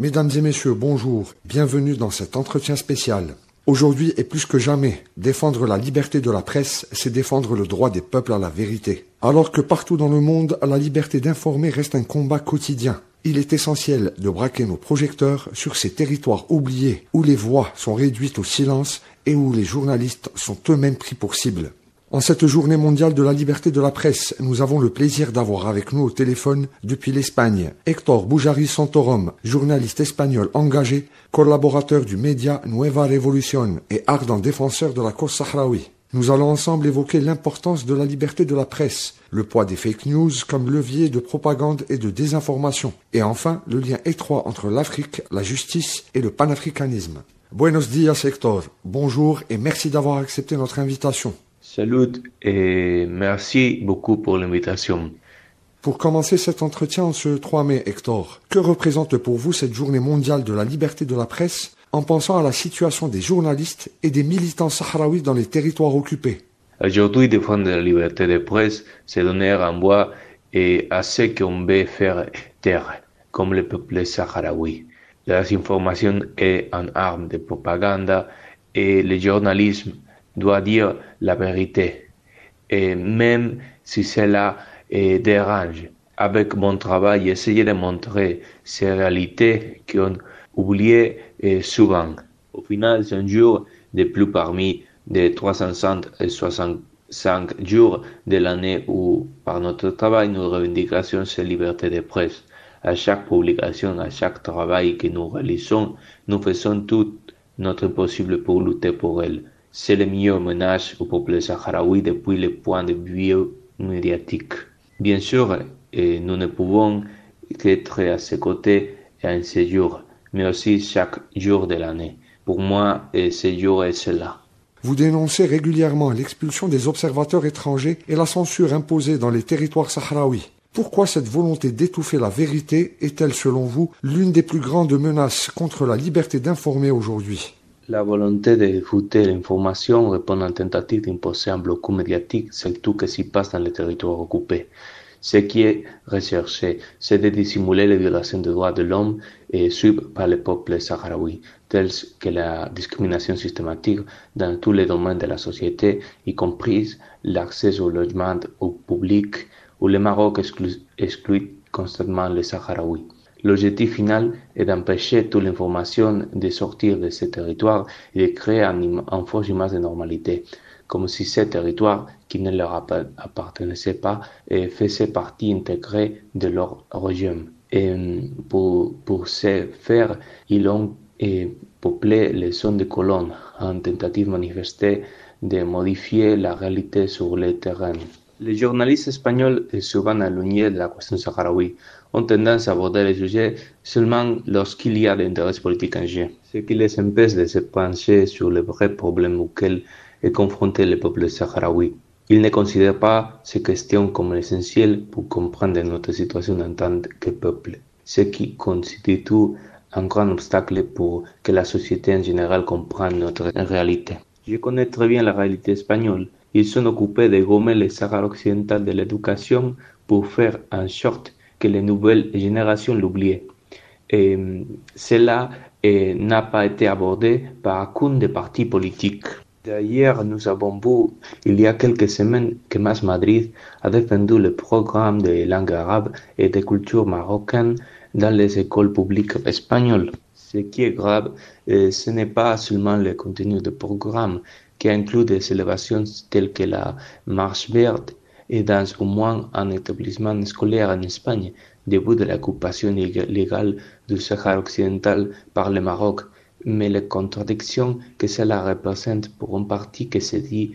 Mesdames et messieurs, bonjour, bienvenue dans cet entretien spécial. Aujourd'hui et plus que jamais, défendre la liberté de la presse, c'est défendre le droit des peuples à la vérité. Alors que partout dans le monde, la liberté d'informer reste un combat quotidien. Il est essentiel de braquer nos projecteurs sur ces territoires oubliés, où les voix sont réduites au silence et où les journalistes sont eux-mêmes pris pour cible. En cette journée mondiale de la liberté de la presse, nous avons le plaisir d'avoir avec nous au téléphone, depuis l'Espagne, Héctor Bujarri Santorum, journaliste espagnol engagé, collaborateur du média Nueva Revolución et ardent défenseur de la cause sahraoui. Nous allons ensemble évoquer l'importance de la liberté de la presse, le poids des fake news comme levier de propagande et de désinformation, et enfin le lien étroit entre l'Afrique, la justice et le panafricanisme. Buenos días Héctor, bonjour et merci d'avoir accepté notre invitation. Salut et merci beaucoup pour l'invitation. Pour commencer cet entretien en ce 3 mai, Héctor, que représente pour vous cette journée mondiale de la liberté de la presse en pensant à la situation des journalistes et des militants sahraouis dans les territoires occupés? Aujourd'hui, défendre la liberté de presse, c'est donner un voix à ce qu'on veut faire taire, comme le peuple sahraoui. La désinformation est une arme de propagande et le journalisme doit dire la vérité, et même si cela dérange. Avec mon travail, essayer de montrer ces réalités qu'on oublie souvent. Au final, c'est un jour de plus parmi les 365 jours de l'année où, par notre travail, nos revendications, c'est liberté de presse. À chaque publication, à chaque travail que nous réalisons, nous faisons tout notre possible pour lutter pour elle. C'est le meilleur menace au peuple sahraoui depuis le point de vue médiatique. Bien sûr, nous ne pouvons qu'être à ses côtés en ce jour, mais aussi chaque jour de l'année. Pour moi, ce jour est cela. Vous dénoncez régulièrement l'expulsion des observateurs étrangers et la censure imposée dans les territoires sahraouis. Pourquoi cette volonté d'étouffer la vérité est-elle, selon vous, l'une des plus grandes menaces contre la liberté d'informer aujourd'hui? La volonté de diffuser l'information répond à une tentative d'imposer un blocus médiatique sur tout ce qui se passe dans les territoires occupés. Ce qui est recherché, c'est de dissimuler les violations des droits de l'homme subies par le peuple sahraoui, telles que la discrimination systématique dans tous les domaines de la société, y compris l'accès au logement au public, où le Maroc exclut constamment les Sahraouis. L'objectif final est d'empêcher toute l'information de sortir de ces territoires et de créer une fausse image de normalité, comme si ces territoires qui ne leur appartenaient pas faisaient partie intégrée de leur régime. Et pour ce faire, ils ont peuplé les zones de colonnes en tentative manifestée de modifier la réalité sur le terrain. Les journalistes espagnols, souvent éloignés de la question sahraoui, ont tendance à aborder le sujet seulement lorsqu'il y a des intérêts politiques en jeu, ce qui les empêche de se pencher sur les vrais problèmes auxquels est confronté le peuple sahraoui. Ils ne considèrent pas ces questions comme essentielles pour comprendre notre situation en tant que peuple, ce qui constitue un grand obstacle pour que la société en général comprenne notre réalité. Je connais très bien la réalité espagnole. Ils sont occupés de gommer le Sahara occidental de l'éducation pour faire en sorte que les nouvelles générations l'oublient. Et cela n'a pas été abordé par aucun des partis politiques. D'ailleurs, nous avons vu il y a quelques semaines que Mas Madrid a défendu le programme de langue arabe et de culture marocaine dans les écoles publiques espagnoles. Ce qui est grave, ce n'est pas seulement le contenu du programme, qui inclut des célébrations telles que la Marche verte et dans au moins un établissement scolaire en Espagne, début de l'occupation illégale du Sahara occidental par le Maroc, mais les contradictions que cela représente pour un parti qui se dit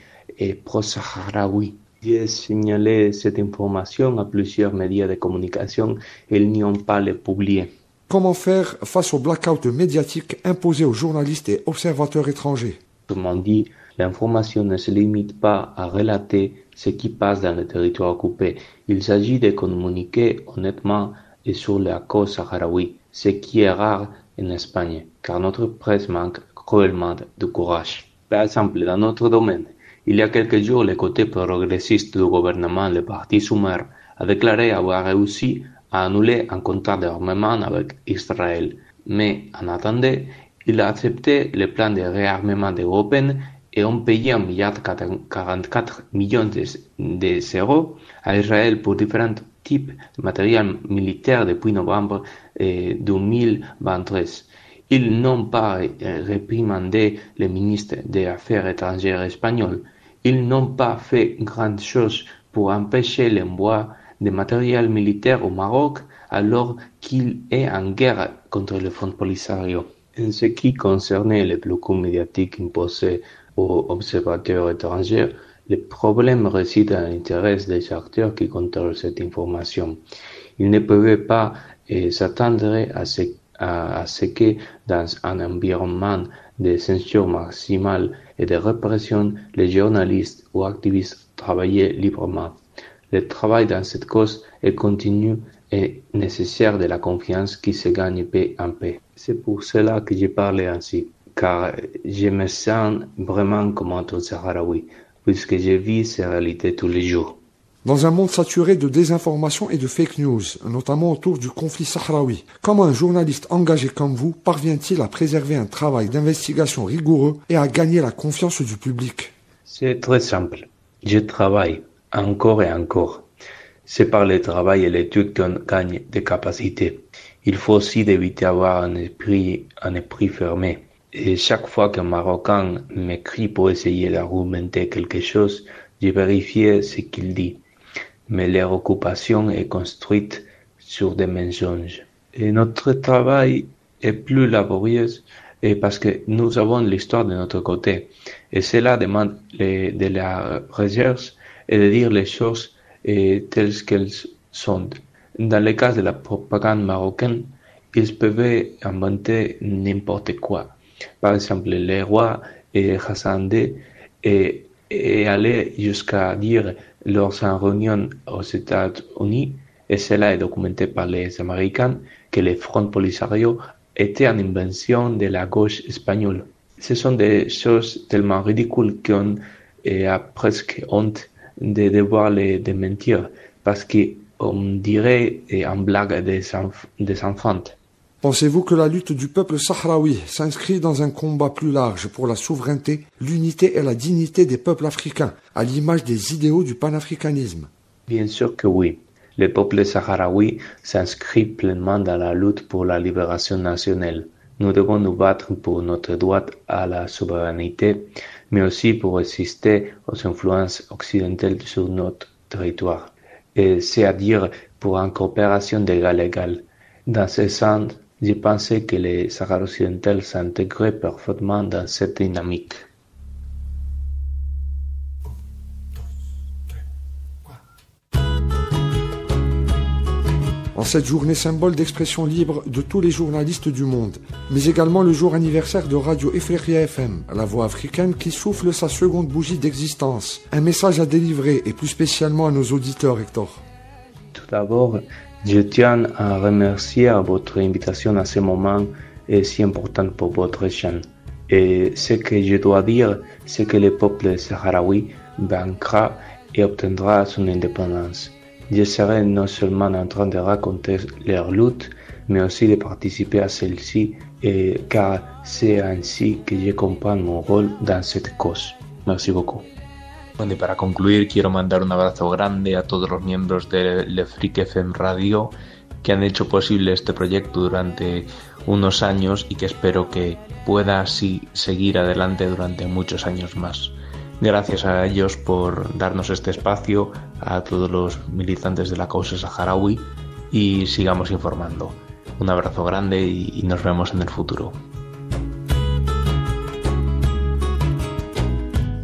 pro-sahraoui. J'ai signalé cette information à plusieurs médias de communication et ils n'y ont pas le publié. Comment faire face au blackout médiatique imposé aux journalistes et observateurs étrangers? Autrement dit, l'information ne se limite pas à relater ce qui passe dans les territoires occupés. Il s'agit de communiquer honnêtement et sur la cause sahraoui, ce qui est rare en Espagne, car notre presse manque cruellement de courage. Par exemple, dans notre domaine, il y a quelques jours, le côté progressiste du gouvernement, le parti Soumer, a déclaré avoir réussi à annuler un contrat d'armement avec Israël. Mais en attendant, il a accepté le plan de réarmement européen et ont payé 1,44 milliard d'euros à Israël pour différents types de matériel militaire depuis novembre 2023. Ils n'ont pas réprimandé le ministre des Affaires étrangères espagnol. Ils n'ont pas fait grand chose pour empêcher l'envoi de matériel militaire au Maroc alors qu'il est en guerre contre le Front Polisario. En ce qui concernait le blocus médiatique imposé aux observateurs étrangers, le problème réside dans l'intérêt des acteurs qui contrôlent cette information. Ils ne pouvaient pas s'attendre à ce que, dans un environnement de censure maximale et de répression, les journalistes ou activistes travaillaient librement. Le travail dans cette cause est continu et nécessaire de la confiance qui se gagne peu en peu. C'est pour cela que je parle ainsi, car je me sens vraiment comme un Sahraoui, puisque je vis ces réalités tous les jours. Dans un monde saturé de désinformation et de fake news, notamment autour du conflit sahraoui, comment un journaliste engagé comme vous parvient-il à préserver un travail d'investigation rigoureux et à gagner la confiance du public? C'est très simple. Je travaille encore et encore. C'est par le travail et l'étude qu'on gagne des capacités. Il faut aussi éviter d'avoir un esprit fermé. Et chaque fois qu'un Marocain m'écrit pour essayer d'argumenter quelque chose, je vérifie ce qu'il dit. Mais leur occupation est construite sur des mensonges. Et notre travail est plus laborieux parce que nous avons l'histoire de notre côté. Et cela demande de la recherche et de dire les choses telles qu'elles sont. Dans le cas de la propagande marocaine, ils peuvent inventer n'importe quoi. Par exemple, le roi Hassan II est allé jusqu'à dire lors d'une réunion aux États-Unis, et cela est documenté par les Américains, que le Front Polisario était une invention de la gauche espagnole. Ce sont des choses tellement ridicules qu'on a presque honte de devoir les démentir, parce qu'on dirait en blague des enfants. Pensez-vous que la lutte du peuple sahraoui s'inscrit dans un combat plus large pour la souveraineté, l'unité et la dignité des peuples africains, à l'image des idéaux du panafricanisme? Bien sûr que oui. Le peuple sahraoui s'inscrit pleinement dans la lutte pour la libération nationale. Nous devons nous battre pour notre droit à la souveraineté, mais aussi pour résister aux influences occidentales sur notre territoire, c'est-à-dire pour une coopération d'égal à égal. Dans ce sens, je pensais que les Sahara occidentales s'intégraient parfaitement dans cette dynamique. En cette journée symbole d'expression libre de tous les journalistes du monde, mais également le jour anniversaire de Radio Ifriqiya FM, la voix africaine qui souffle sa seconde bougie d'existence. Un message à délivrer et plus spécialement à nos auditeurs, Hector. Tout d'abord, je tiens à remercier à votre invitation à ce moment est si important pour votre chaîne. Et ce que je dois dire, c'est que le peuple sahraoui vaincra et obtiendra son indépendance. Je serai non seulement en train de raconter leur lutte, mais aussi de participer à celle-ci, car c'est ainsi que je comprends mon rôle dans cette cause. Merci beaucoup. Bueno, y para concluir, quiero mandar un abrazo grande a todos los miembros de Ifriqiya FM Radio que han hecho posible este proyecto durante unos años y que espero que pueda así seguir adelante durante muchos años más. Gracias a ellos por darnos este espacio, a todos los militantes de la causa saharaui, y sigamos informando. Un abrazo grande y nos vemos en el futuro.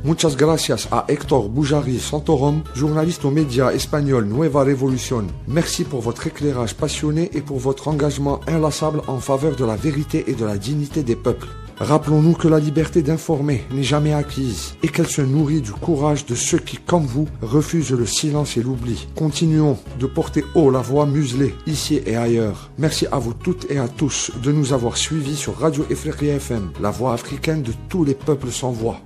Muchas gracias a Héctor Boujari Santorum, journaliste aux médias espagnols Nueva Revolución. Merci pour votre éclairage passionné et pour votre engagement inlassable en faveur de la vérité et de la dignité des peuples. Rappelons-nous que la liberté d'informer n'est jamais acquise et qu'elle se nourrit du courage de ceux qui, comme vous, refusent le silence et l'oubli. Continuons de porter haut la voix muselée, ici et ailleurs. Merci à vous toutes et à tous de nous avoir suivis sur Radio Ifriqiya FM, la voix africaine de tous les peuples sans voix.